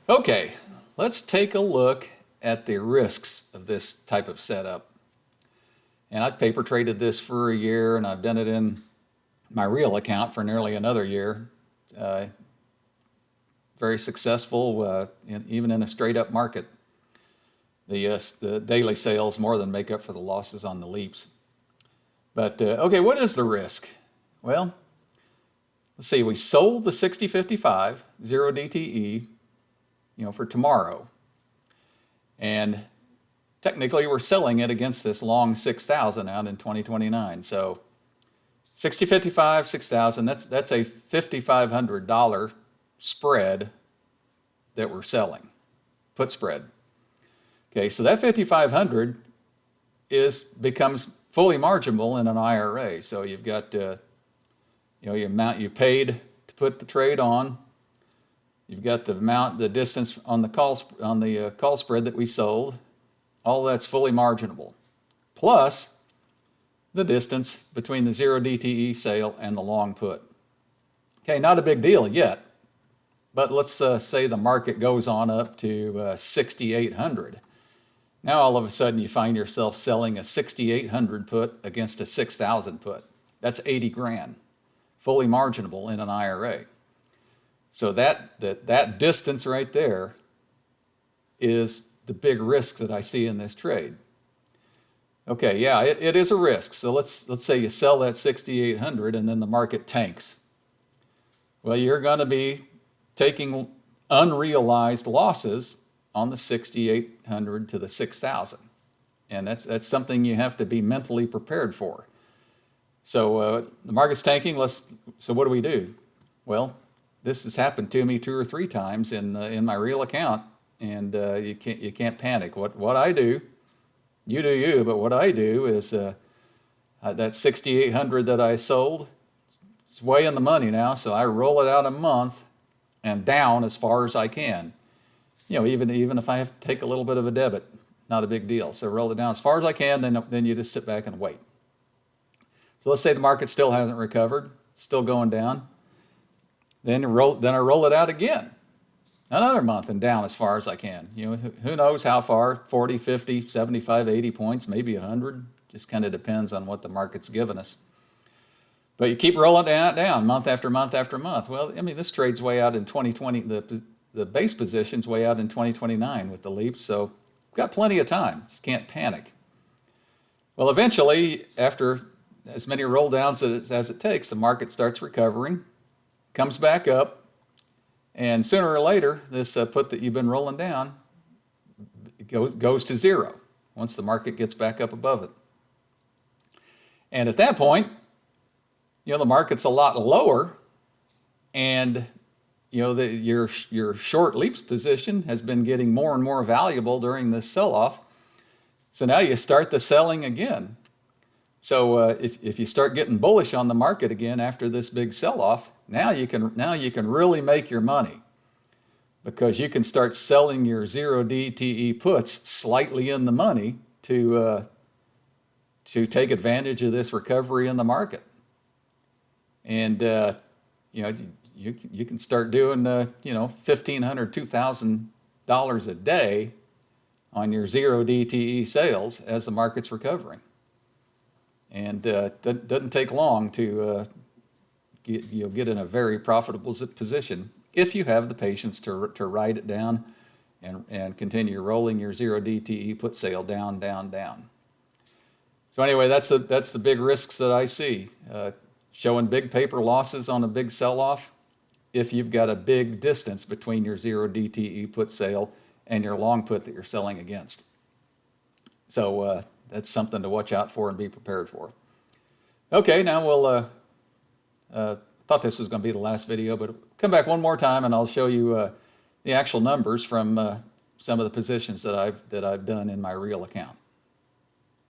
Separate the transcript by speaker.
Speaker 1: Okay, let's take a look at the risks of this type of setup. And I've paper traded this for a year, and I've done it in my real account for nearly another year. Very successful, even in a straight up market. The daily sales more than make up for the losses on the leaps. But okay, what is the risk? Well, let's see. We sold the 6055 zero DTE, for tomorrow, and technically we're selling it against this long 6,000 out in 2029. So 6055, 6,000. That's a $5,500 spread that we're selling, put spread. Okay, so that 5,500 becomes fully marginable in an IRA. So you've got your amount you paid to put the trade on. You've got the distance on the call spread that we sold. All that's fully marginable, plus the distance between the zero DTE sale and the long put. Okay, not a big deal yet, but let's say the market goes on up to 6,800. Now all of a sudden you find yourself selling a 6,800 put against a 6,000 put. That's 80 grand, fully marginable in an IRA. So that distance right there is the big risk that I see in this trade. Okay, yeah, it is a risk. So let's say you sell that 6,800 and then the market tanks. Well, you're going to be taking unrealized losses on the 6,800 to the 6,000. And that's something you have to be mentally prepared for. So the market's tanking. So what do we do? Well, this has happened to me 2 or 3 times in my real account, and you can't panic. What I do, you do you, but what I do is that 6,800 that I sold, it's way in the money now, so I roll it out a month and down as far as I can. Even if I have to take a little bit of a debit, not a big deal. So roll it down as far as I can, then you just sit back and wait. So let's say the market still hasn't recovered, still going down. Then I roll it out again, another month and down as far as I can. Who knows how far, 40, 50, 75, 80 points, maybe 100. Just kind of depends on what the market's given us. But you keep rolling down month after month after month. Well, I mean, this trade's way out in 2020. The base position's way out in 2029 with the leaps, so we've got plenty of time. Just can't panic. Well, eventually, after as many roll downs as it takes, the market starts recovering, comes back up, and sooner or later, this put that you've been rolling down goes to zero once the market gets back up above it. And at that point, the market's a lot lower, and your short leaps position has been getting more and more valuable during this sell-off. So now you start the selling again. So if you start getting bullish on the market again after this big sell-off, now you can really make your money, because you can start selling your zero DTE puts slightly in the money to take advantage of this recovery in the market. And you can start doing $1,500, $2,000 a day on your zero DTE sales as the market's recovering. And doesn't take long to get in a very profitable position if you have the patience to write it down and continue rolling your zero DTE put sale down, down, down. So anyway, that's the big risks that I see. Showing big paper losses on a big sell-off if you've got a big distance between your zero DTE put sale and your long put that you're selling against. So that's something to watch out for and be prepared for. Okay, now we'll thought this was going to be the last video, but come back one more time and I'll show you the actual numbers from some of the positions that I've done in my real account.